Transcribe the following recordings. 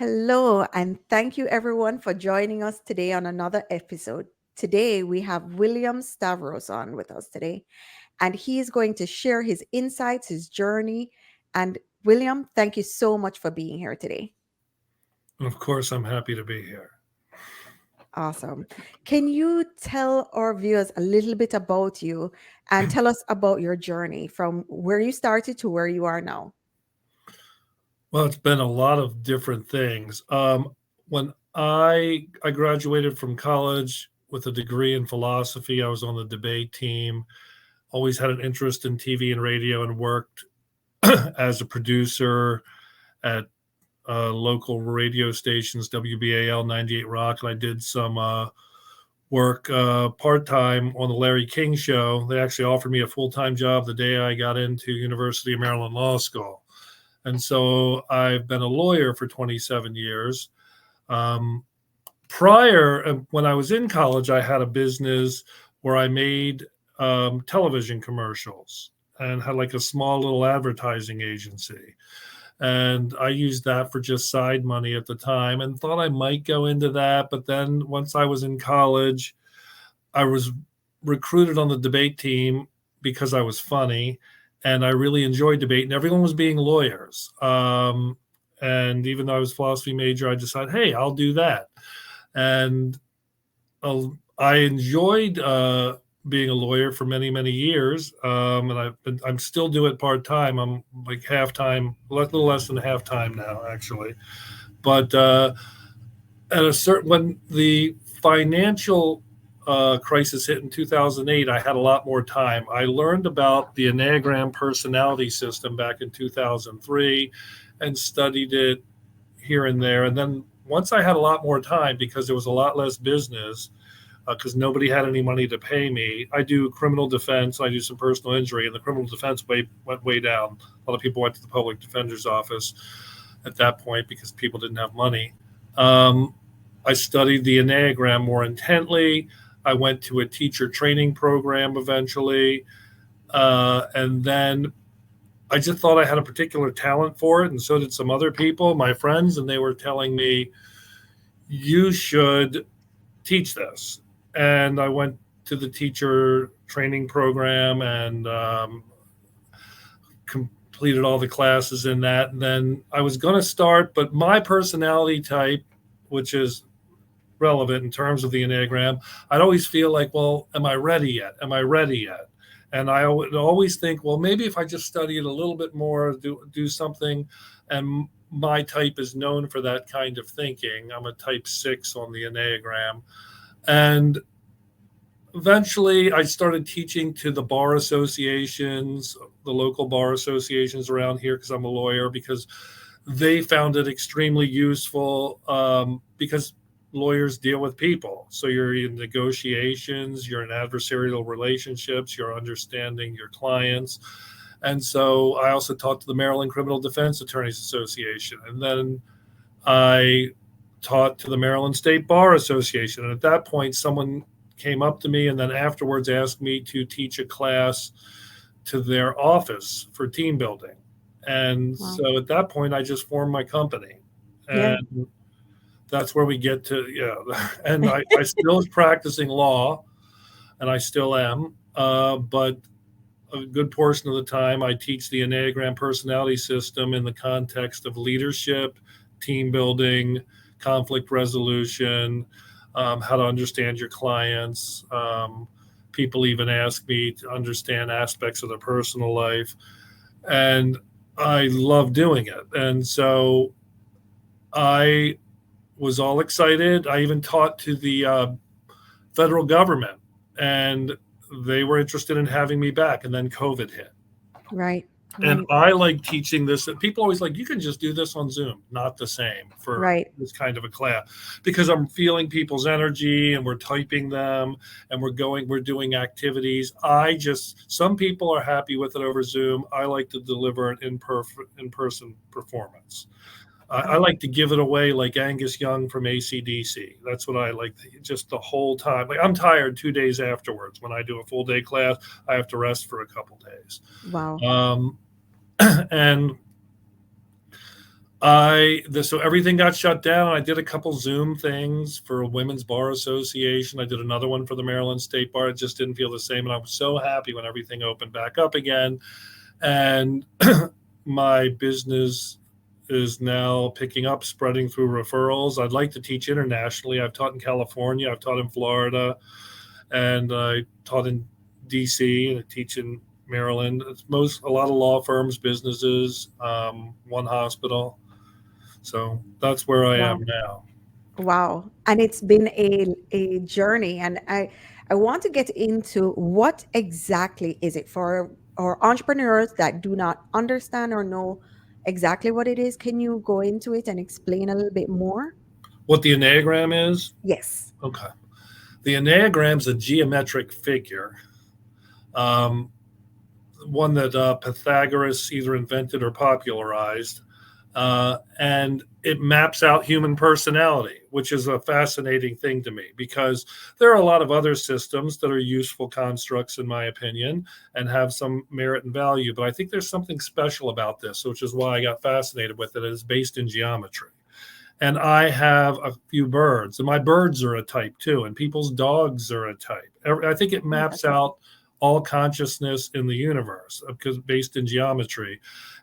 Hello, and thank you everyone for joining us today on another episode. Today we have William Stavros on with us today, and he is going to share his insights, his journey. And William, thank you so much for being here today. Of course, I'm happy to be here. Awesome. Can you tell our viewers a little bit about you and tell us about your journey from where you started to where you are now? Well, it's been a lot of different things. When I graduated from college with a degree in philosophy, I was on the debate team. Always had an interest in TV and radio, and worked as a producer at local radio stations, WBAL 98 Rock, and I did some work part time on the Larry King Show. They actually offered me a full time job the day I got into University of Maryland Law School. And so I've been a lawyer for 27 years. Um, when I was in college, I had a business where I made television commercials and had like a small little advertising agency. And I used that for just side money at the time and thought I might go into that. But then once I was in college, I was recruited on the debate team because I was funny and I really enjoyed debate, and everyone was being lawyers. And even though I was a philosophy major, I decided, hey, I'll do that. And I enjoyed being a lawyer for many, many years. And I'm still do it part time. I'm like half time, a little less than half time now, actually. But when the financial crisis hit in 2008, I had a lot more time. I learned about the Enneagram personality system back in 2003 and studied it here and there. And then once I had a lot more time, because there was a lot less business, because nobody had any money to pay me. I do criminal defense. I do some personal injury, and the criminal defense went way down. A lot of people went to the public defender's office at that point because people didn't have money. I studied the Enneagram more intently. I went to a teacher training program eventually. And then I just thought I had a particular talent for it, and so did some other people, my friends, and they were telling me, you should teach this. And I went to the teacher training program and completed all the classes in that. And then I was going to start, but my personality type, which is relevant in terms of the Enneagram, I'd always feel like, well, am I ready yet? Am I ready yet? And I would always think, well, maybe if I just study it a little bit more, do something. And my type is known for that kind of thinking. I'm a type 6 on the Enneagram. And eventually I started teaching to the bar associations, the local bar associations around here, because I'm a lawyer, because they found it extremely useful, because lawyers deal with people. So you're in negotiations, you're in adversarial relationships, you're understanding your clients. And so I also taught to the Maryland Criminal Defense Attorneys Association. And then I taught to the Maryland State Bar Association. And at that point, someone came up to me and then afterwards asked me to teach a class to their office for team building. And Wow. so at that point, I just formed my company. Yeah. And that's where we get to, yeah. And I still was practicing law, and I still am. But a good portion of the time, I teach the Enneagram personality system in the context of leadership, team building, conflict resolution, how to understand your clients. People even ask me to understand aspects of their personal life. And I love doing it. And so I was all excited. I even taught to the federal government, and they were interested in having me back. And then COVID hit. Right. And Right. I like teaching this. People always like, you can just do this on Zoom. Not the same for Right. this kind of a class, because I'm feeling people's energy and we're typing them and we're doing activities. Some people are happy with it over Zoom. I like to deliver an in-person performance. I Oh, like to give it away like Angus Young from AC/DC. That's what I like, just the whole time. Like, I'm tired 2 days afterwards. When I do a full day class, I have to rest for a couple days. wow. Um, and So everything got shut down. I did a couple Zoom things for a Women's Bar Association. I did another one for the Maryland State Bar. It just didn't feel the same. And I was so happy when everything opened back up again. And my business is now picking up, spreading through referrals. I'd like to teach internationally. I've taught in California, I've taught in Florida, and I taught in DC, and I teach in Maryland. It's a lot of law firms, businesses, one hospital. So that's where I am Wow. now. Wow. And it's been a journey. And I want to get into what exactly is it for our entrepreneurs that do not understand or know exactly what it is. Can you go into it and explain a little bit more? What the Enneagram is? Yes. Okay. The Enneagram's a geometric figure, um, one that Pythagoras either invented or popularized. And it maps out human personality, which is a fascinating thing to me because there are a lot of other systems that are useful constructs, in my opinion, and have some merit and value. But I think there's something special about this, which is why I got fascinated with it. It's based in geometry. And I have a few birds, and my birds are a type too, and people's dogs are a type. I think it Oh, maps that's out all consciousness in the universe because based in geometry.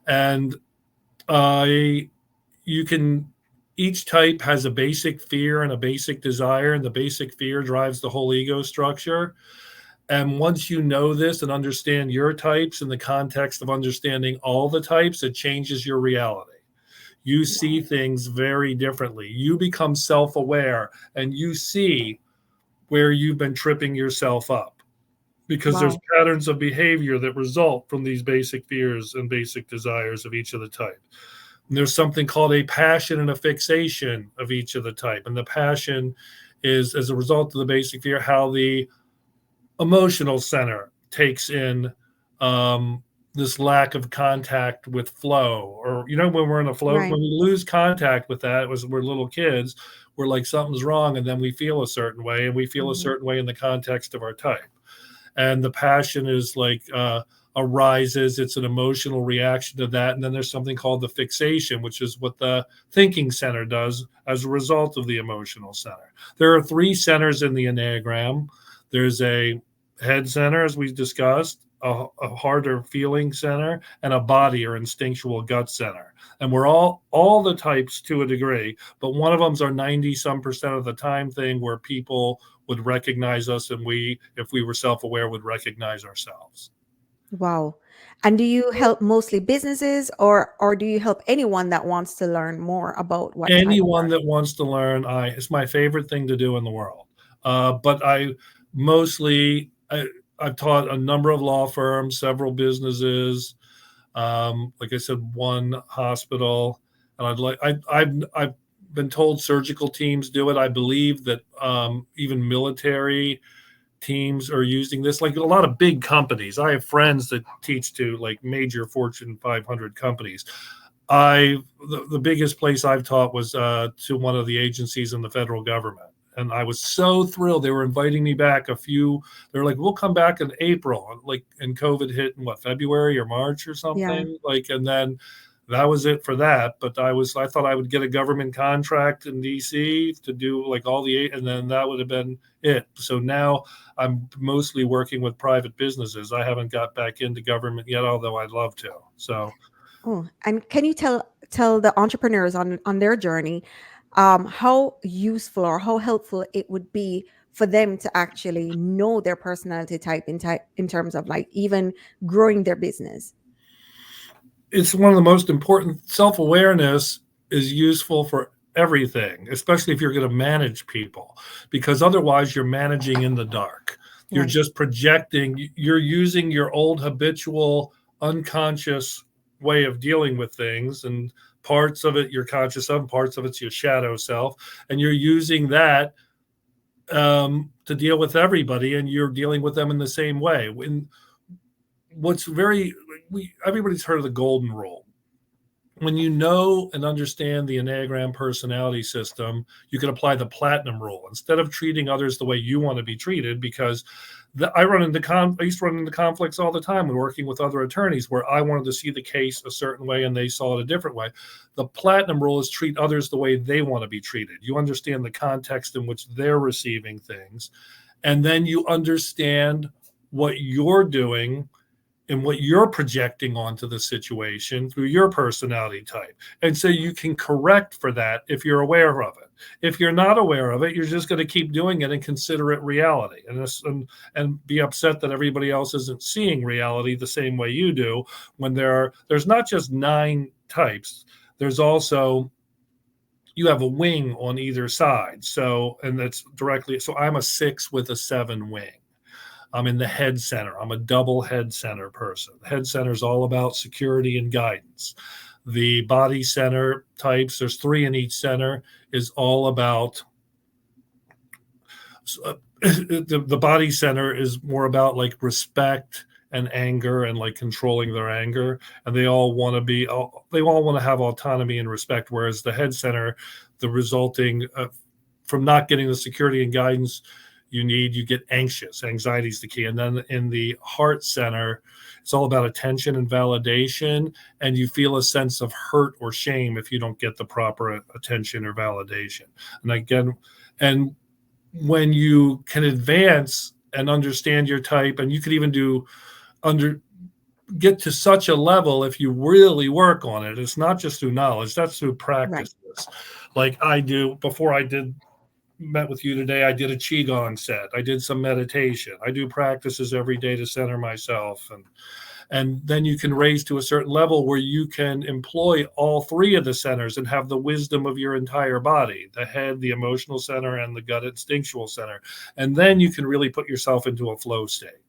And you can, each type has a basic fear and a basic desire, and the basic fear drives the whole ego structure. And once you know this and understand your types in the context of understanding all the types, it changes your reality. You see things very differently. You become self-aware and you see where you've been tripping yourself up because there's wow. patterns of behavior that result from these basic fears and basic desires of each of the types. And there's something called a passion and a fixation of each of the type. And the passion is, as a result of the basic fear, how the emotional center takes in this lack of contact with flow. Or, when we're in a flow, Right. when we lose contact with that, we're little kids, we're like, something's wrong. And then we feel a certain way, and we feel a Hmm. certain way in the context of our type. And the passion is like, arises. It's an emotional reaction to that. And then there's something called the fixation, which is what the thinking center does as a result of the emotional center. There are three centers in the Enneagram. There's a head center, as we discussed, a harder feeling center, and a body or instinctual gut center. And we're all the types to a degree, but one of them's our 90 some percent of the time thing where people would recognize us, and we, if we were self-aware, would recognize ourselves. Wow. And do you help mostly businesses or do you help anyone that wants to learn more about what type they Anyone are? that wants to learn, it's my favorite thing to do in the world. But I mostly, I've taught a number of law firms, several businesses, like I said, one hospital, and I've been told surgical teams do it. I believe that even military teams are using this, like a lot of big companies. I have friends that teach to like major Fortune 500 companies. The biggest place I've taught was to one of the agencies in the federal government, and I was so thrilled. They were inviting me back they're like, we'll come back in April, like, and COVID hit in what, February or March or Yeah. something, like, and then that was it for that. But I thought I would get a government contract in DC to do like all and then that would have been it. So now I'm mostly working with private businesses. I haven't got back into government yet, although I'd love to. So Oh, and can you tell the entrepreneurs on their journey how useful or how helpful it would be for them to actually know their personality type in terms of like even growing their business? it's one of the most important. Self-awareness is useful for everything, especially if you're going to manage people, because otherwise you're managing in the dark. You're Right. just projecting, you're using your old habitual unconscious way of dealing with things, and parts of it you're conscious of, parts of it's your shadow self, and you're using that to deal with everybody, and you're dealing with them in the same way. When what's very everybody's heard of the golden rule. When you know and understand the Enneagram personality system, you can apply the platinum rule instead of treating others the way you want to be treated, because I used to run into conflicts all the time when working with other attorneys where I wanted to see the case a certain way and they saw it a different way. The platinum rule is treat others the way they want to be treated. You understand the context in which they're receiving things, and then you understand what you're doing and what you're projecting onto the situation through your personality type. And so you can correct for that if you're aware of it. If you're not aware of it, you're just going to keep doing it and consider it reality, and be upset that everybody else isn't seeing reality the same way you do, when there's not just 9 types. There's also, you have a wing on either side. So, and that's directly, so I'm a 6 with a 7 wing. I'm in the head center. I'm a double head center person. Head center is all about security and guidance. The body center types, there's 3 in each center, is all about, the body center is more about like respect and anger and like controlling their anger. And they all want to have autonomy and respect. Whereas the head center, the resulting from not getting the security and guidance you get anxious. Anxiety is the key. And then in the heart center, it's all about attention and validation. And you feel a sense of hurt or shame if you don't get the proper attention or validation. And again, and when you can advance and understand your type, and you could even get to such a level if you really work on it. It's not just through knowledge, that's through practice. Right. Like I do, before I met with you today, I did a qigong set. I did some meditation. I do practices every day to center myself. And then you can raise to a certain level where you can employ all 3 of the centers and have the wisdom of your entire body, the head, the emotional center, and the gut instinctual center. And then you can really put yourself into a flow state,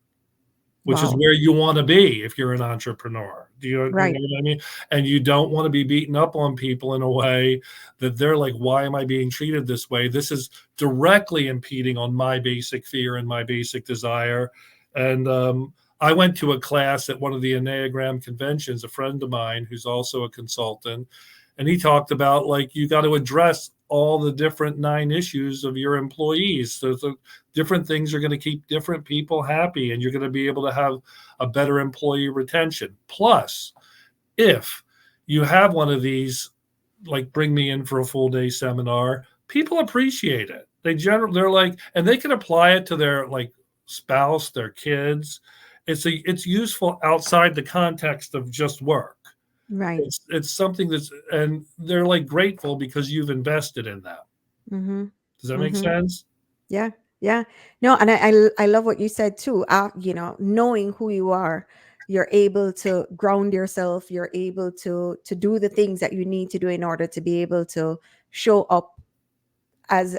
which is where you want to be if you're an entrepreneur. Do you know what I mean? And you don't want to be beaten up on people in a way that they're like, why am I being treated this way? This is directly impeding on my basic fear and my basic desire. And I went to a class at one of the Enneagram conventions, a friend of mine who's also a consultant, and he talked about like, you got to address all the different 9 issues of your employees. So the different things are going to keep different people happy, and you're going to be able to have a better employee retention. Plus, if you have one of these, like bring me in for a full day seminar, people appreciate it. They're like, and they can apply it to their like spouse, their kids. It's useful outside the context of just work. Right. It's something and they're like grateful because you've invested in them. Mm-hmm. Does that make sense? Yeah. Yeah. No, and I love what you said too. Knowing who you are, you're able to ground yourself. You're able to do the things that you need to do in order to be able to show up as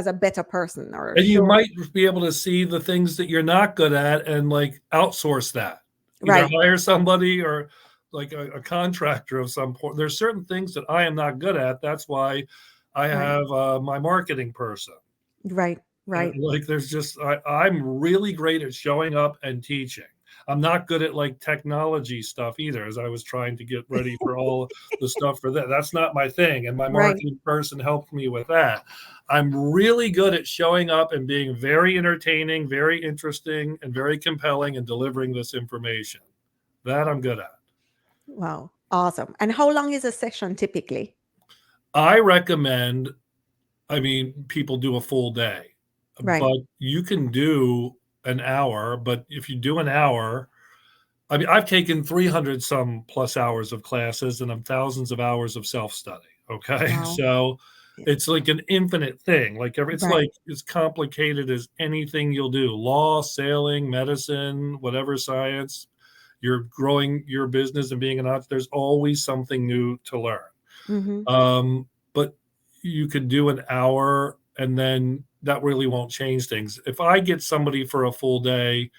a better person. And you might be able to see the things that you're not good at and like outsource that. Either hire somebody or like a contractor of some point. There's certain things that I am not good at. That's why I have my marketing person. Right. Like there's just, I'm really great at showing up and teaching. I'm not good at like technology stuff either, as I was trying to get ready for all the stuff for that. That's not my thing. And my marketing person helped me with that. I'm really good at showing up and being very entertaining, very interesting, and very compelling and delivering this information. That I'm good at. Wow. Awesome. And how long is a session typically? I recommend, people do a full day, but you can do an hour. But if you do an hour, I've taken 300 some plus hours of classes and thousands of hours of self-study. Okay. Wow. So it's like an infinite thing. Like it's like as complicated as anything you'll do. Law, sailing, medicine, whatever science. You're growing your business and being an entrepreneur, there's always something new to learn. Mm-hmm. But you could do an hour and then that really won't change things. If I get somebody for a full day,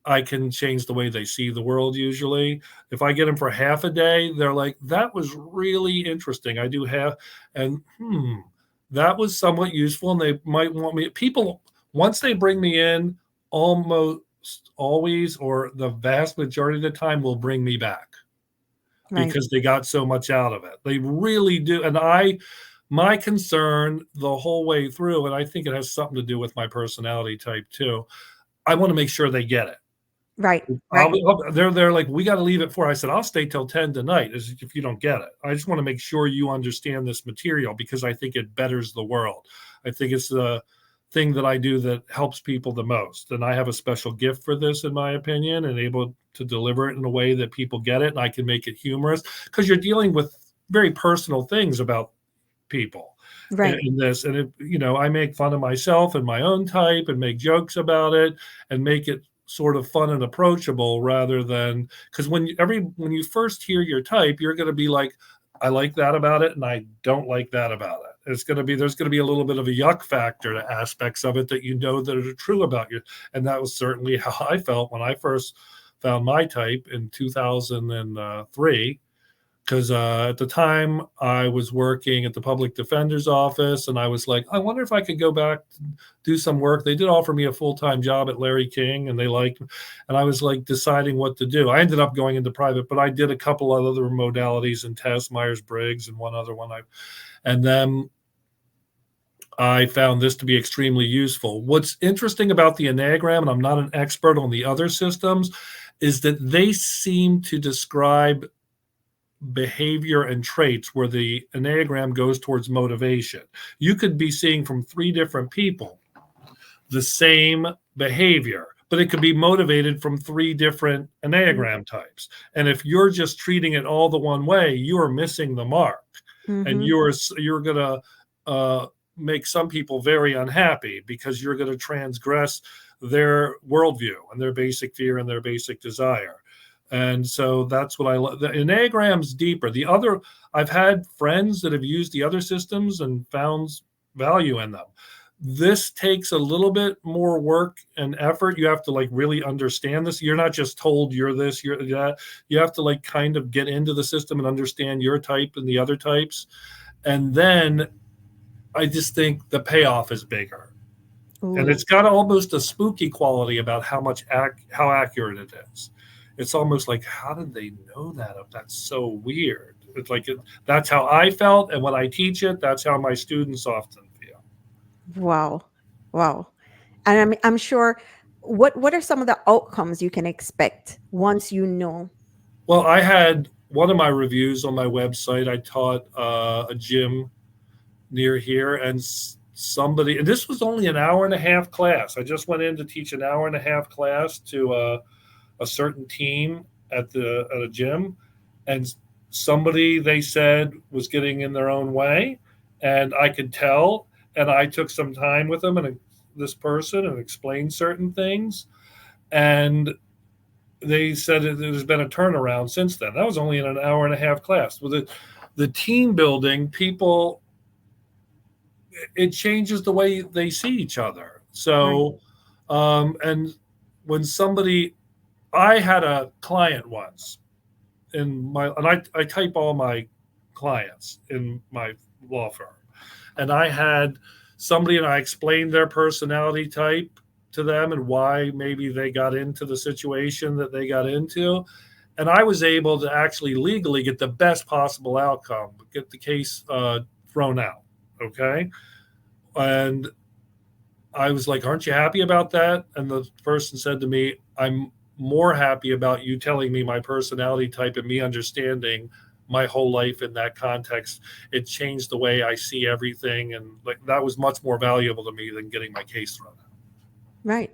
I can change the way they see the world usually. If I get them for half a day, they're like, that was really interesting. I do have, and that was somewhat useful. And they might want me, people, once they bring me in, almost always, or the vast majority of the time, will bring me back because they got so much out of it. They really do. And my concern the whole way through, and I think it has something to do with my personality type too, I want to make sure they get it. Right. Right. They're like, we got to leave at 4. I said, I'll stay till 10 tonight if you don't get it. I just want to make sure you understand this material because I think it betters the world. I think it's the thing that I do that helps people the most. And I have a special gift for this, in my opinion, and able to deliver it in a way that people get it. And I can make it humorous because you're dealing with very personal things about people Right. in this. And I make fun of myself and my own type and make jokes about it and make it sort of fun and approachable rather than because when you first hear your type, you're going to be like, I like that about it and I don't like that about it. There's going to be a little bit of a yuck factor to aspects of it that that are true about you. And that was certainly how I felt when I first found my type in 2003. Because at the time I was working at the public defender's office and I was like, I wonder if I could go back to do some work. They did offer me a full-time job at Larry King and they liked me. And I was like deciding what to do. I ended up going into private, but I did a couple of other modalities and tests, Myers-Briggs and one other one. And then I found this to be extremely useful. What's interesting about the Enneagram, and I'm not an expert on the other systems, is that they seem to describe behavior and traits where the Enneagram goes towards motivation. You could be seeing from 3 different people the same behavior, but it could be motivated from 3 different Enneagram types. And if you're just treating it all the one way, you are missing the mark. And you're going to make some people very unhappy because you're going to transgress their worldview and their basic fear and their basic desire. And so that's what I love. The Enneagram's deeper. I've had friends that have used the other systems and found value in them. This takes a little bit more work and effort. You have to like really understand this. You're not just told you're this, you're that. You have to like kind of get into the system and understand your type and the other types. And then I just think the payoff is bigger. Ooh. And it's got almost a spooky quality about how accurate it is. It's almost like, how did they know that? That's so weird. It's like that's how I felt, and when I teach it, that's how my students often feel. Wow. Wow. And I'm sure what are some of the outcomes you can expect once you know? Well, I had one of my reviews on my website. I taught a gym near here, and and this was only an hour and a half class. I just went in to teach an hour and a half class to a certain team at a gym, and somebody they said was getting in their own way, and I could tell. And I took some time with them and this person and explained certain things, and they said there's been a turnaround since then. That was only in an hour and a half class. With the team building, people, it changes the way they see each other. So, and when I had a client once and I type all my clients in my law firm, and I had somebody and I explained their personality type to them and why maybe they got into the situation that they got into. And I was able to actually legally get the best possible outcome, get the case thrown out. Okay. And I was like, aren't you happy about that? And the person said to me, I'm more happy about you telling me my personality type and me understanding my whole life in that context. It changed the way I see everything. And like that was much more valuable to me than getting my case thrown out. Right.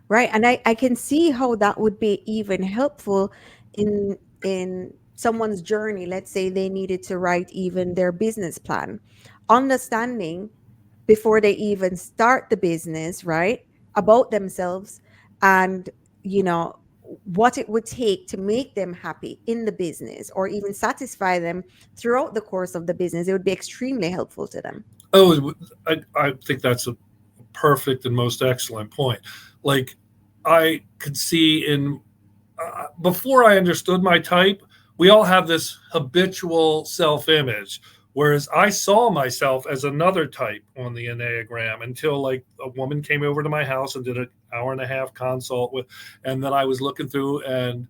Right. And I can see how that would be even helpful in someone's journey. Let's say they needed to write even their business plan. Understanding before they even start the business, right? About themselves and what it would take to make them happy in the business or even satisfy them throughout the course of the business. It would be extremely helpful to them. Oh, I think that's a perfect and most excellent point. Like I could see before I understood my type, we all have this habitual self-image, whereas I saw myself as another type on the Enneagram until like a woman came over to my house and did an hour and a half consult and then I was looking through and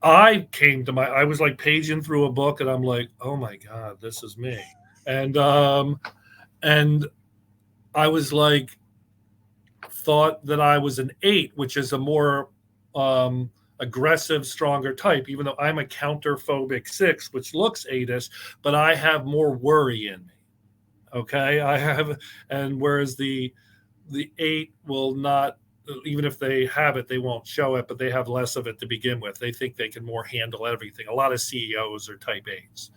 I was like paging through a book and I'm like, oh my God, this is me. And I was like, thought that I was an 8, which is a more aggressive, stronger type, even though I'm a counterphobic 6, which looks 8ish, but I have more worry in me. Okay. I have, and whereas the 8 will not, even if they have it, they won't show it, but they have less of it to begin with. They think they can more handle everything. A lot of CEOs are type 8s,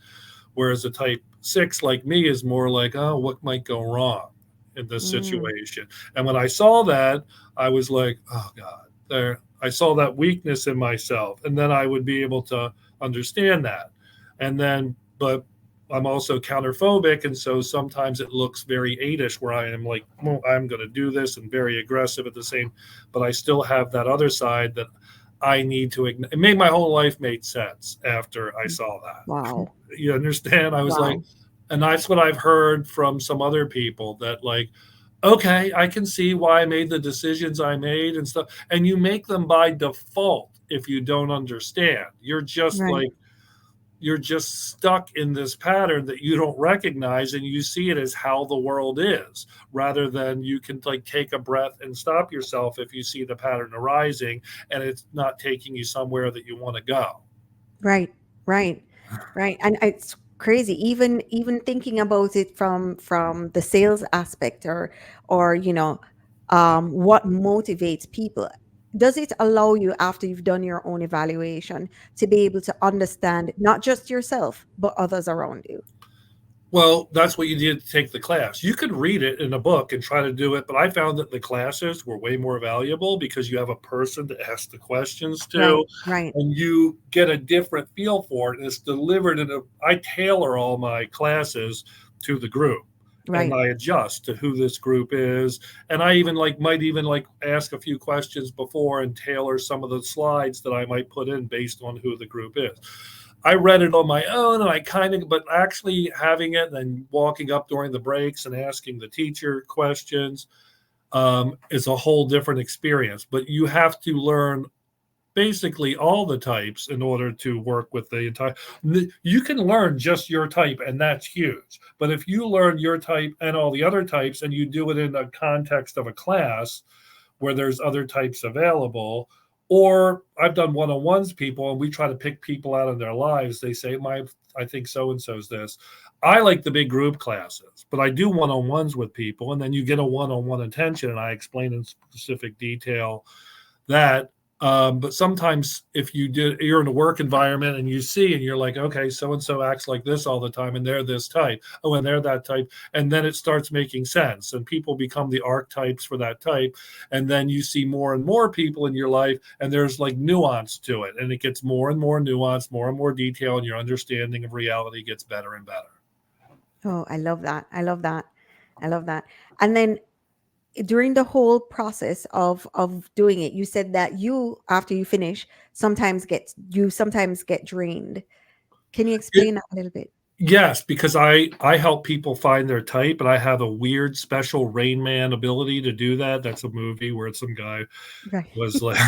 whereas a type 6 like me is more like, oh, what might go wrong in this Mm, situation? And when I saw that, I was like, oh God, there, I saw that weakness in myself. And then I would be able to understand that. And then, but I'm also counterphobic. And so sometimes it looks very 8ish where I am like, well, I'm going to do this and very aggressive at the same, but I still have that other side that I need to ignore. It made my whole life made sense after I saw that. wow. You understand? I was like, Wow. and that's what I've heard from some other people that like, okay, I can see why I made the decisions I made and stuff. And you make them by default if you don't understand. Right. You're just stuck in this pattern that you don't recognize, and you see it as how the world is, rather than you can like take a breath and stop yourself if you see the pattern arising and it's not taking you somewhere that you want to go. Right, right, right. And it's crazy. Even thinking about it from the sales aspect, or what motivates people. Does it allow you, after you've done your own evaluation, to be able to understand not just yourself, but others around you? Well, that's what you did to take the class. You could read it in a book and try to do it, but I found that the classes were way more valuable because you have a person to ask the questions Right, to, right, and you get a different feel for it. And it's delivered in a, I tailor all my classes to the group, and right. I adjust to who this group is. And I even like might even like ask a few questions before and tailor some of the slides that I might put in based on who the group is. I read it on my own and I kind of, but actually having it and walking up during the breaks and asking the teacher questions is a whole different experience. But you have to learn basically all the types in order to work with the entire. You can learn just your type, and that's huge. But if you learn your type and all the other types, and you do it in the context of a class, where there's other types available. Or I've done one-on-ones people, and we try to pick people out in their lives. They say, I think so and so's this. I like the big group classes, but I do one-on-ones with people, and then you get a one-on-one attention, and I explain in specific detail that. But sometimes if you're in a work environment and you see and you're like, okay, so and so acts like this all the time, and they're this type. Oh, and they're that type, and then it starts making sense, and people become the archetypes for that type, and then you see more and more people in your life, and there's like nuance to it, and it gets more and more nuance, more and more detail, and your understanding of reality gets better and better. Oh, I love that. I love that. I love that. And then during the whole process of doing it, you said that you, after you finish, sometimes get drained. Can you It, explain that a little bit? Yes, because I help people find their type, and I have a weird special Rain Man ability to do that. That's a movie where some guy Right. was like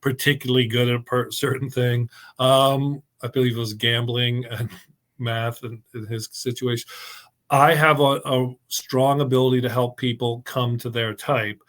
particularly good at a certain thing. I believe it was gambling and math in his situation. I have a strong ability to help people come to their type,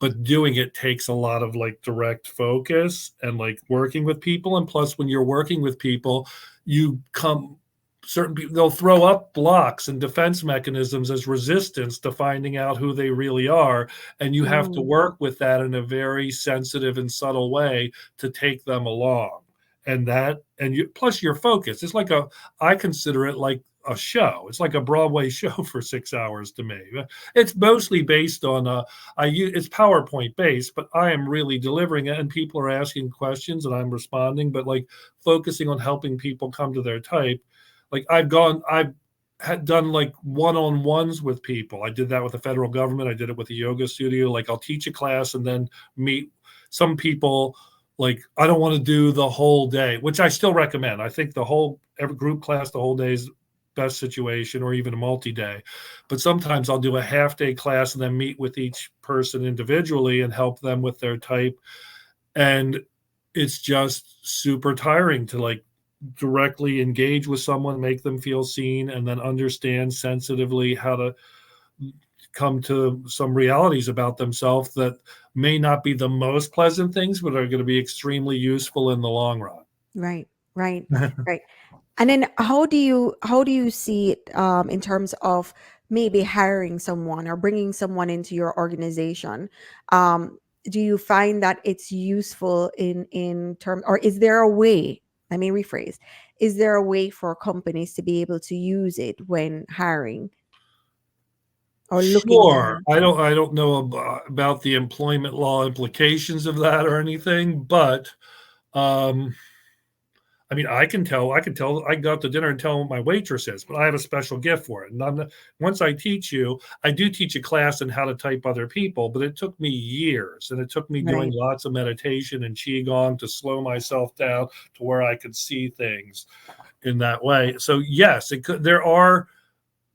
but doing it takes a lot of like direct focus and like working with people. And plus, when you're working with people, you come certain people, they'll throw up blocks and defense mechanisms as resistance to finding out who they really are, and you have to Mm, work with that in a very sensitive and subtle way to take them along. And you, plus your focus, it's like a, I consider it like a show. It's like a Broadway show for 6 hours to me. It's mostly based on it's PowerPoint based, but I am really delivering it, and people are asking questions and I'm responding, but like focusing on helping people come to their type. Like I've had done like one-on-ones with people. I did that with the federal government. I did it with a yoga studio. Like I'll teach a class and then meet some people. Like I don't want to do the whole day, which I still recommend. I think every group class, the whole day is best situation, or even a multi-day. But sometimes I'll do a half-day class and then meet with each person individually and help them with their type. And it's just super tiring to like directly engage with someone, make them feel seen, and then understand sensitively how to come to some realities about themselves that may not be the most pleasant things, but are going to be extremely useful in the long run. Right, right, right. And then how do you see it in terms of maybe hiring someone or bringing someone into your organization? Um, do you find that it's useful in term, or is there a way? Let me rephrase. Is there a way for companies to be able to use it when hiring or looking to Sure. hire? I don't know about the employment law implications of that or anything, but um, I mean, I can go out to dinner and tell what my waitress is, but I have a special gift for it. And once I teach you, I do teach a class on how to type other people, but it took me years, and it took me doing Right, lots of meditation and qigong to slow myself down to where I could see things in that way. So yes, there are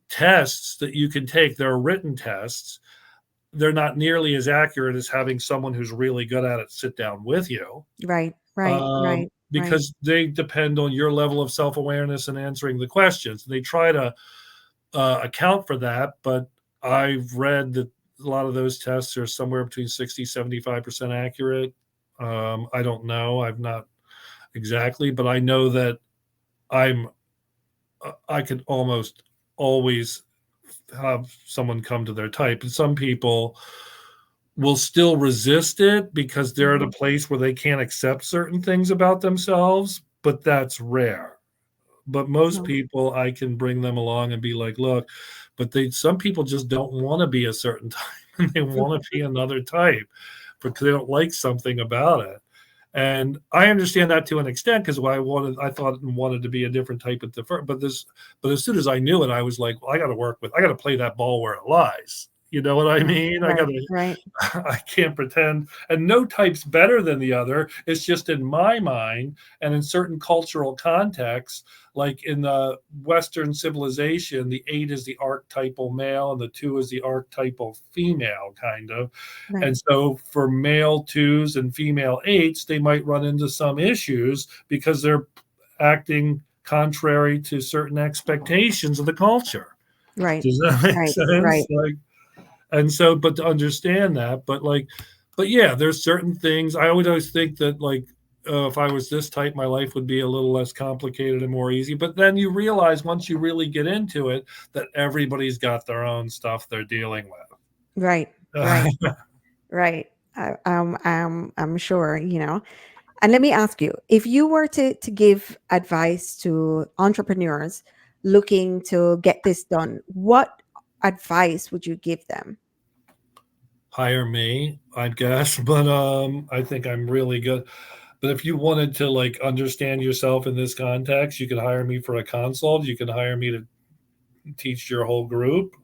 tests that you can take. There are written tests. They're not nearly as accurate as having someone who's really good at it sit down with you, right, right, right, right, because they depend on your level of self-awareness and answering the questions. They try to account for that, but I've read that a lot of those tests are somewhere between 60-75% accurate. I don't know. I've not exactly, but I know that I'm I could almost always have someone come to their type. And some people will still resist it because they're at a mhm, place where they can't accept certain things about themselves, but that's rare. But most no, people, I can bring them along and be like, look, but some people just don't want to be a certain type and they want to be another type because they don't like something about it. And I understand that to an extent because I thought and wanted to be a different type at the first, but as soon as I knew it, I was like, well, I got to play that ball where it lies. You know what I mean? right, right, I can't pretend, and no type's better than the other. It's just in my mind and in certain cultural contexts, like in the Western civilization, the 8 is the archetypal male and the 2 is the archetypal female, kind of. right, And so for male 2s and female 8s, they might run into some issues because they're acting contrary to certain expectations of the culture. right, Does that make right, sense? right. Like, and so, but to understand that, but yeah, there's certain things I would always think that like, if I was this type, my life would be a little less complicated and more easy. But then you realize once you really get into it that everybody's got their own stuff they're dealing Right, right, with. right. I'm sure, you know. And let me ask you, if you were to give advice to entrepreneurs looking to get this done, what advice would you give them? Hire me, I guess. But I think I'm really good. But if you wanted to like understand yourself in this context, you could hire me for a consult. You can hire me to teach your whole group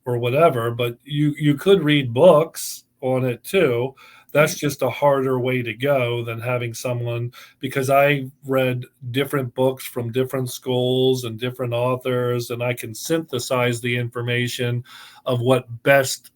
or whatever, but you could read books on it too. That's Right, just a harder way to go than having someone, because I read different books from different schools and different authors, and I can synthesize the information of what best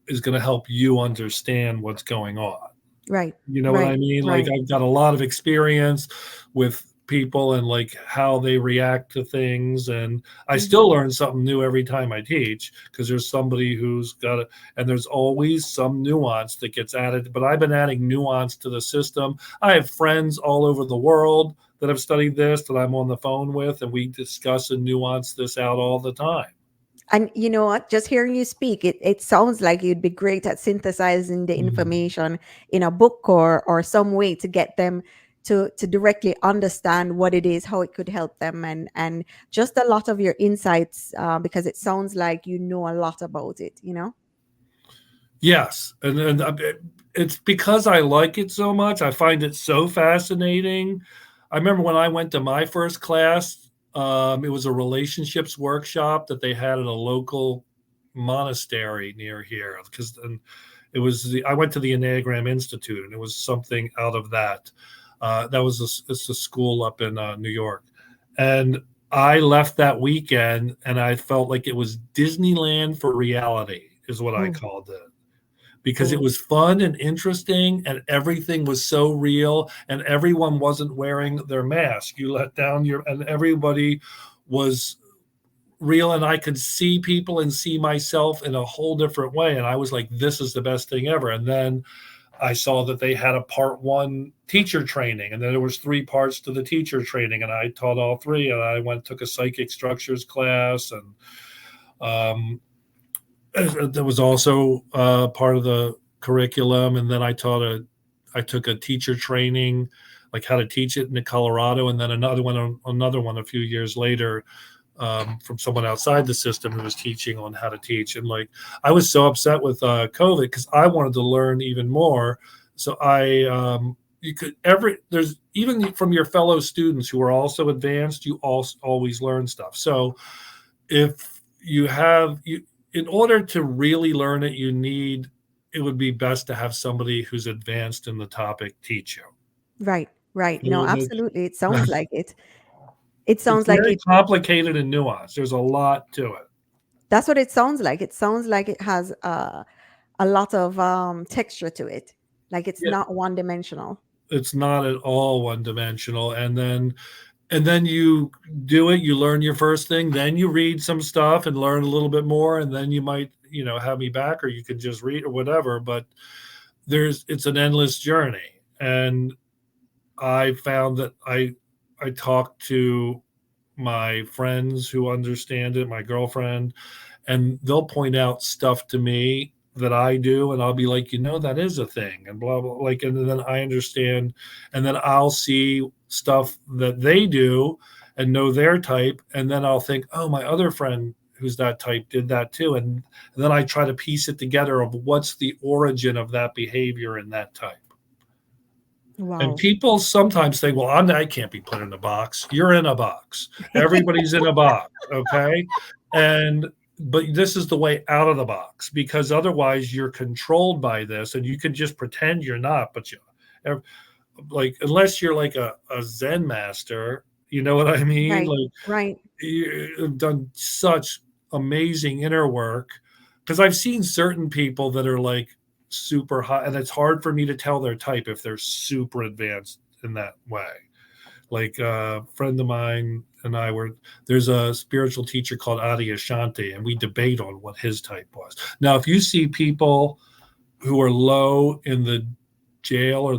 is going to help you understand what's going on. right, You know what I right, mean? Like right. I've got a lot of experience with people and like how they react to things, and I Mhm. still learn something new every time I teach because there's somebody who's got it, and there's always some nuance that gets added. But I've been adding nuance to the system. I have friends all over the world that have studied this that I'm on the phone with, and we discuss and nuance this out all the time. And you know what? Just hearing you speak, it sounds like you'd be great at synthesizing the Mm. information in a book or some way to get them to directly understand what it is, how it could help them, and just a lot of your insights, because it sounds like you know a lot about it. You know. Yes, and it's because I like it so much. I find it so fascinating. I remember when I went to my first class, it was a relationships workshop that they had at a local monastery near here. Because and I went to the Enneagram Institute, and it was something out of that. It's a school up in New York, and I left that weekend, and I felt like it was Disneyland for reality, is what I Mm. called it, because it Oh, was fun and interesting and everything was so real and everyone wasn't wearing their mask. You let down your and everybody was real, and I could see people and see myself in a whole different way. And I was like, this is the best thing ever. And then I saw that they had a part one teacher training, and then there was 3 parts to the teacher training, and I taught all 3. And I took a psychic structures class, and that was also part of the curriculum. And then I took a teacher training, like how to teach it in Colorado, and then another one a few years later from someone outside the system who was teaching on how to teach. And like, I was so upset with COVID because I wanted to learn even more. So there's even from your fellow students who are also advanced, you always learn stuff. So if in order to really learn it, it would be best to have somebody who's advanced in the topic teach you. Right, right. No, And absolutely. It sounds like it. It it's sounds like very it. complicated and nuanced. There's a lot to it. That's what it sounds like. It sounds like it has a lot of texture to it. Like it's Yeah, not one dimensional. it's not at all one dimensional. And then you do it, you learn your first thing, then you read some stuff and learn a little bit more, and then you might, have me back, or you can just read or whatever. But it's an endless journey. And I found that I talk to my friends who understand it, my girlfriend, and they'll point out stuff to me that I do, and I'll be like, that is a thing, and blah blah, like, and then I understand, and then I'll see stuff that they do and know their type, and then I'll think, oh, my other friend who's that type did that too, and then I try to piece it together of what's the origin of that behavior in that type. And Wow. people sometimes think, well, I can't be put in a box. You're in a box. Everybody's in a box. Okay. But this is the way out of the box, because otherwise you're controlled by this, and you can just pretend you're not, but like, unless you're like a Zen master, you know what I mean? Right, Like, right, you've done such amazing inner work, because I've seen certain people that are like super high, and it's hard for me to tell their type if they're super advanced in that way. Like a friend of mine and there's a spiritual teacher called Adi Ashanti, and we debate on what his type was. Now, if you see people who are low in the jail or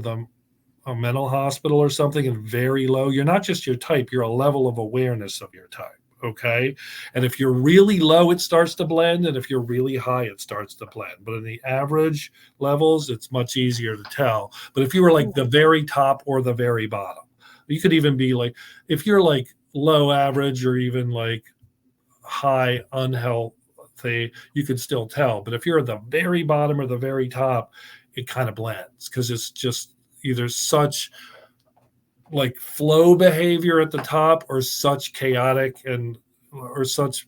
a mental hospital or something, and very low, you're not just your type, you're a level of awareness of your type. Okay. And if you're really low, it starts to blend. And if you're really high, it starts to blend. But in the average levels, it's much easier to tell. But if you were like the very top or the very bottom, you could even be like, if you're like low average or even like high unhealthy, you could still tell. But if you're at the very bottom or the very top, it kind of blends, because it's just either such like flow behavior at the top, or such chaotic or such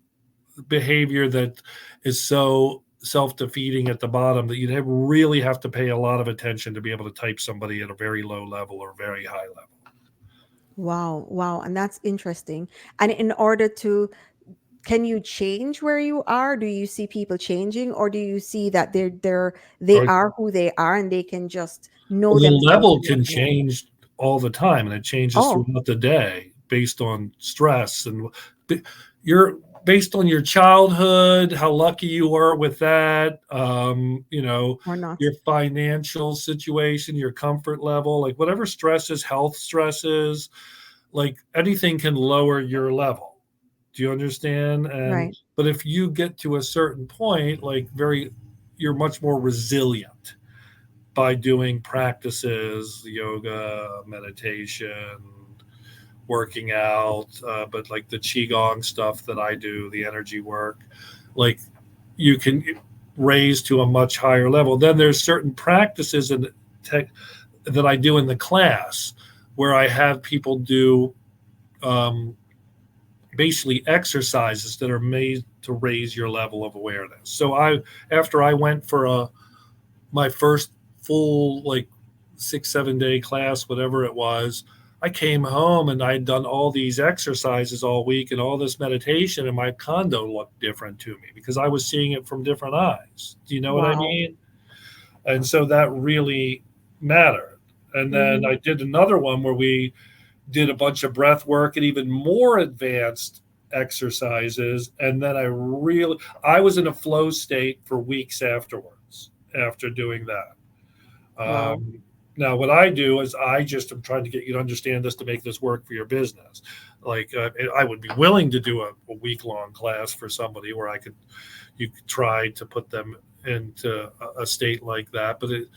behavior that is so self-defeating at the bottom that you'd really have to pay a lot of attention to be able to type somebody at a very low level or very high level. wow, wow. And that's interesting. And in order to, can you change where you are? Do you see people changing, or do you see that they Or are who they are and they can just know the themselves level and can recognize? change all the time, and it changes Oh, throughout the day based on stress, and you're based on your childhood, how lucky you were with that, or not. your financial situation, your comfort level, like whatever stresses, health stresses, like anything can lower your level. Do you understand? Right. But if you get to a certain point, you're much more resilient by doing practices, yoga, meditation, working out, but like the qigong stuff that I do, the energy work, like you can raise to a much higher level. Then there's certain practices that I do in the class where I have people do um, basically exercises that are made to raise your level of awareness. So after I went for my first full like 6-7 day class, whatever it was, I came home and I'd done all these exercises all week and all this meditation, and my condo looked different to me because I was seeing it from different eyes. Do you know what I Wow. mean? And so that really mattered. And then Hmm. I did another one where we did a bunch of breath work and even more advanced exercises. And then I was in a flow state for weeks afterwards, after doing that. Wow. Now, what I do is I just am trying to get you to understand this to make this work for your business. Like I would be willing to do a week-long class for somebody where you could try to put them into a state like that, but it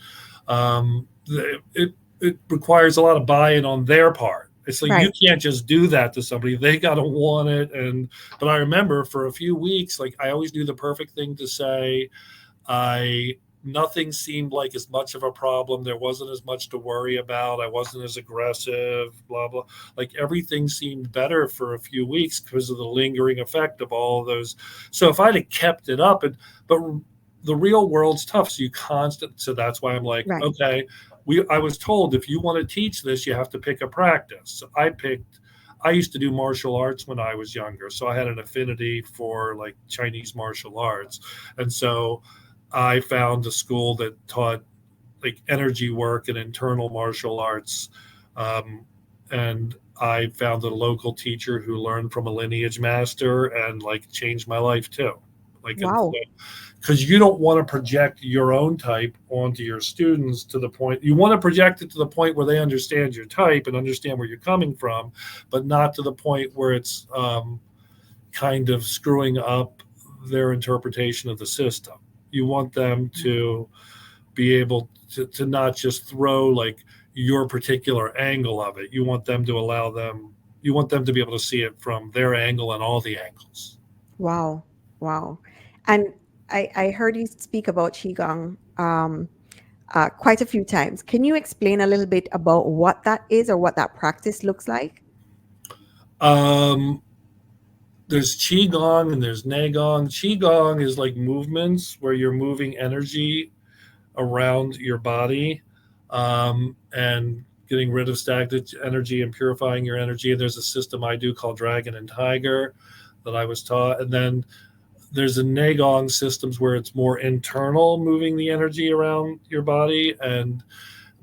requires a lot of buy-in on their part. It's like you Right. can't just do that to somebody; they got to want it. But I remember for a few weeks, like I always knew the perfect thing to say. I Nothing seemed like as much of a problem. There wasn't as much to worry about. I wasn't as aggressive, blah, blah. Like everything seemed better for a few weeks because of the lingering effect of all of those. So if I'd have kept it up, but the real world's tough. So that's why I'm like, Right. okay, I was told if you want to teach this, you have to pick a practice. So I used to do martial arts when I was younger. So I had an affinity for like Chinese martial arts. And so I found a school that taught like energy work and internal martial arts. And I found a local teacher who learned from a lineage master and like changed my life too. Like, Wow. because you don't want to project your own type onto your students to the point you want to project it to the point where they understand your type and understand where you're coming from, but not to the point where it's kind of screwing up their interpretation of the system. You want them to be able to not just throw like your particular angle of it. You want them to be able to see it from their angle and all the angles. Wow. Wow. And I heard you speak about Qigong quite a few times. Can you explain a little bit about what that is or what that practice looks like? Um, there's qigong and there's neigong. Qigong is like movements where you're moving energy around your body, and getting rid of stagnant energy and purifying your energy. And there's a system I do called Dragon and Tiger that I was taught. And then there's a neigong systems where it's more internal, moving the energy around your body. And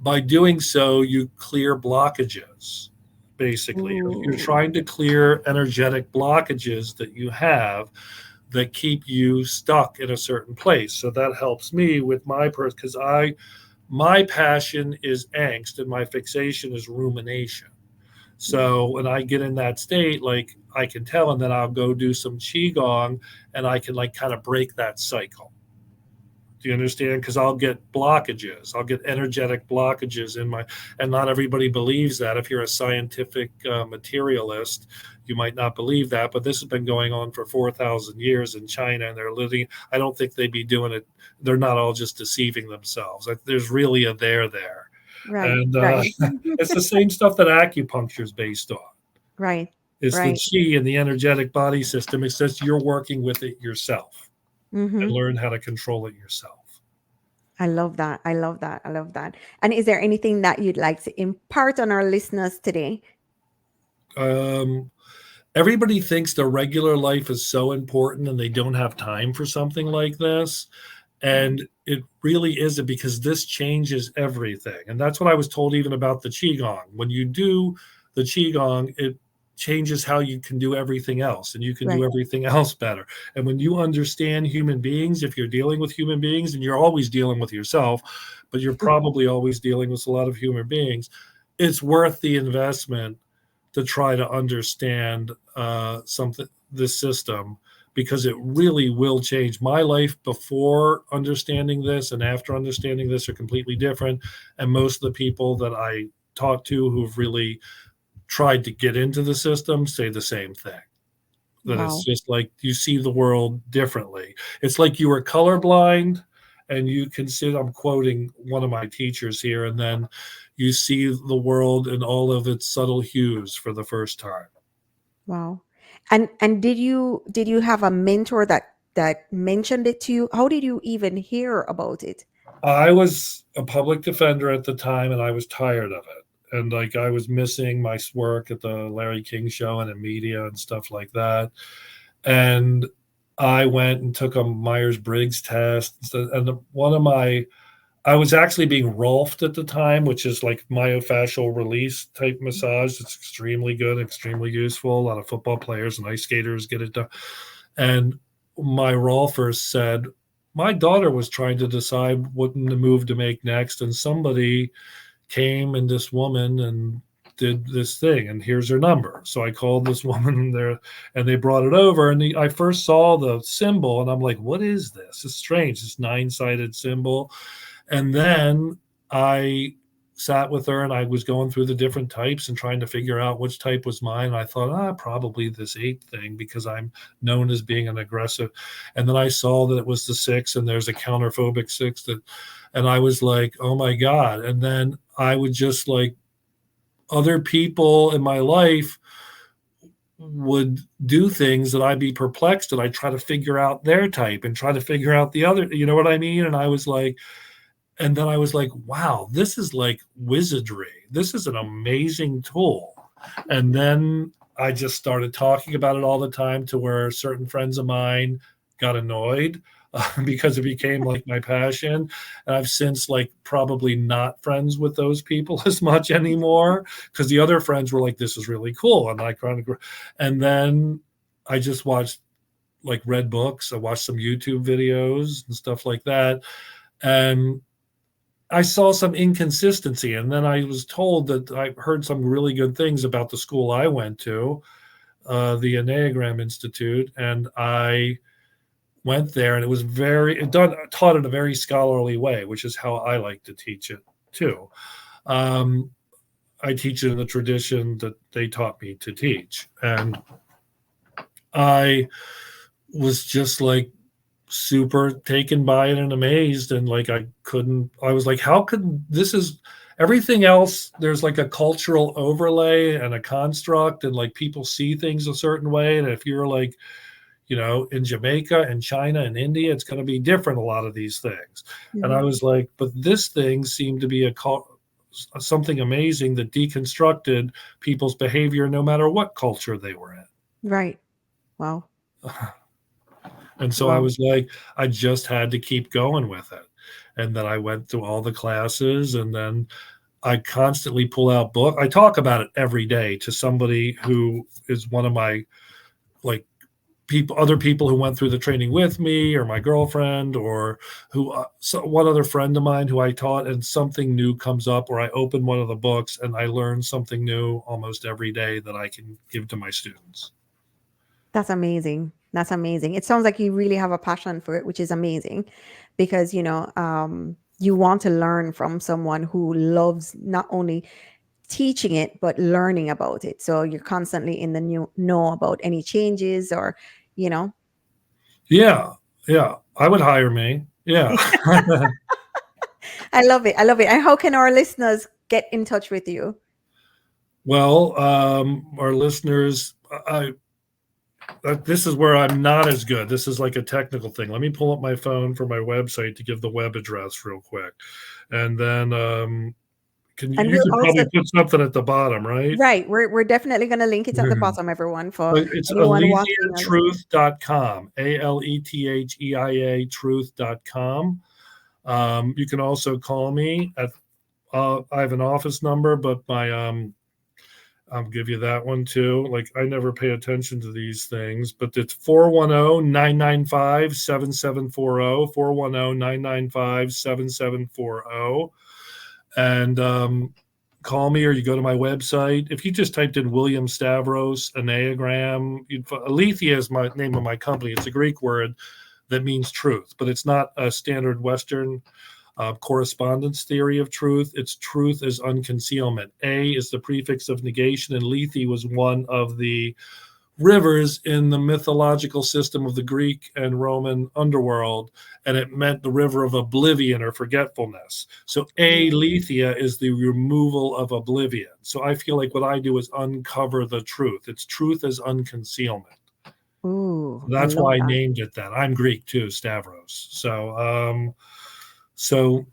by doing so, you clear blockages. Basically, you're Ooh. trying to clear energetic blockages that you have that keep you stuck in a certain place. So that helps me with my person because my passion is angst and my fixation is rumination. So when I get in that state, like I can tell, and then I'll go do some qigong, and I can like kind of break that cycle. Do you understand? Because I'll get blockages. I'll get energetic blockages in my, and not everybody believes that. If you're a scientific materialist, you might not believe that. But this has been going on for 4,000 years in China, and they're living. I don't think they'd be doing it. They're not all just deceiving themselves. Like, there's really a there, Right. and Right. it's the same stuff that acupuncture is based on. Right. It's the Right. chi and the energetic body system. It's just you're working with it yourself and Mm-hmm. learn how to control it yourself. I love that. I love that. I love that. And is there anything that you'd like to impart on our listeners today? Um, Everybody thinks their regular life is so important and they don't have time for something like this. Wow. And it really isn't, because this changes everything. And that's what I was told even about the Qigong. When you do the Qigong, it changes how you can do everything else, and you can do Right. everything else better. And when you understand human beings, if you're dealing with human beings, and you're always dealing with yourself, but you're probably always dealing with a lot of human beings, it's worth the investment to try to understand this system, because it really will change. My life before understanding this and after understanding this are completely different. And most of the people that I talk to who've really tried to get into the system say the same thing, that it's Wow. just like you see the world differently. It's like you were colorblind and you can see, I'm quoting one of my teachers here, and then you see the world in all of its subtle hues for the first time. Wow. And did you have a mentor that mentioned it to you? How did you even hear about it? I was a public defender at the time, and I was tired of it. And like I was missing my work at the Larry King show and in media and stuff like that. And I went and took a Myers-Briggs test. And one of my I was actually being Rolfed at the time, which is like myofascial release type massage. It's extremely good, extremely useful. A lot of football players and ice skaters get it done. And my Rolfer said, my daughter was trying to decide what move to make next, and somebody came and this woman and did this thing, and here's her number. So I called this woman there, and they brought it over, and I first saw the symbol, and I'm like, what is this? It's strange, this 9-sided symbol. And then I sat with her, and I was going through the different types and trying to figure out which type was mine. And I thought, probably this 8 thing, because I'm known as being an aggressive. And then I saw that it was the 6, and there's a counterphobic 6 that, and I was like, oh my God. And then I would just like, other people in my life would do things that I'd be perplexed, and I try to figure out their type and try to figure out the other, you know what I mean? And I was like, and then I was like, wow, this is like wizardry. This is an amazing tool. And then I just started talking about it all the time, to where certain friends of mine got annoyed because it became like my passion. And I've since like probably not friends with those people as much anymore, because the other friends were like, this is really cool. And I kind of, and then I just watched, like, read books. I watched some YouTube videos and stuff like that. And I saw some inconsistency, and then I was told that I heard some really good things about the school I went to, the Enneagram Institute, and I went there, and it was taught in a very scholarly way, which is how I like to teach it too. I teach it in the tradition that they taught me to teach, and I was just like super taken by it and amazed, and like I was like, how could this is everything else, there's like a cultural overlay and a construct, and like people see things a certain way, and if you're like, in Jamaica and China and India, it's going to be different, a lot of these things. And I was like, but this thing seemed to be something amazing that deconstructed people's behavior no matter what culture they were in. Right. Wow. And so I was like, I just had to keep going with it. And then I went through all the classes, and then I constantly pull out books. I talk about it every day to somebody who is one of my like other people who went through the training with me, or my girlfriend, or one other friend of mine who I taught, and something new comes up, or I open one of the books and I learn something new almost every day that I can give to my students. That's amazing. That's amazing. It sounds like you really have a passion for it, which is amazing, because you want to learn from someone who loves not only teaching it but learning about it. So you're constantly in the know about any changes, or Yeah, I would hire me. Yeah. I love it. I love it. And how can our listeners get in touch with you? Well, our listeners, this is where I'm not as good. This is like a technical thing. Let me pull up my phone for my website to give the web address real quick. And then you could probably put something at the bottom, right? Right. We're definitely going to link it at the bottom, everyone, for it's anyone watching. AlethiaTruth.com, ALETHEIA truth.com. You can also call me at, I have an office number, but I'll give you that one too. Like, I never pay attention to these things, but it's 410-995-7740, 410-995-7740. And call me, or you go to my website. If you just typed in William Stavros, Enneagram, Alethea is my name of my company. It's a Greek word that means truth, but it's not a standard Western correspondence theory of truth. It's truth as unconcealment. A is the prefix of negation, and Lethe was one of the rivers in the mythological system of the Greek and Roman underworld, and it meant the river of oblivion or forgetfulness. So aletheia is the removal of oblivion. So I feel like what I do is uncover the truth. It's truth as unconcealment. Ooh, that's why I named it that. I'm Greek too, Stavros. So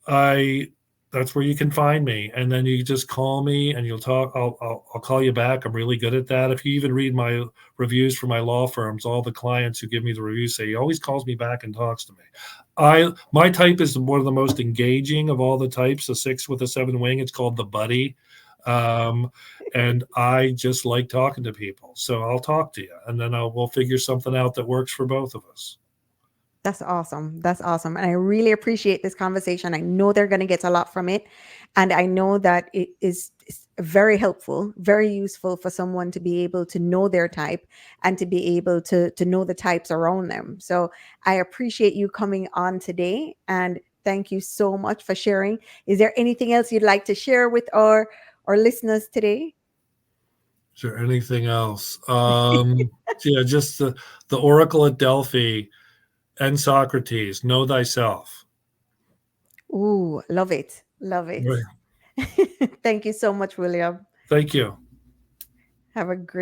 I that's where you can find me. And then you just call me and you'll talk. I'll call you back. I'm really good at that. If you even read my reviews for my law firms, all the clients who give me the reviews say he always calls me back and talks to me. My type is one of the most engaging of all the types, a 6 with a 7 wing. It's called the buddy. Um, and I just like talking to people. So I'll talk to you, and then we'll figure something out that works for both of us. That's awesome. That's awesome. And I really appreciate this conversation. I know they're going to get a lot from it. And I know that it is very helpful, very useful for someone to be able to know their type and to be able to know the types around them. So I appreciate you coming on today. And thank you so much for sharing. Is there anything else you'd like to share with our listeners today? Is there anything else? Yeah, just the Oracle at Delphi and Socrates, know thyself. Ooh, love it. Love it. Right. Thank you so much, William. Thank you. Have a great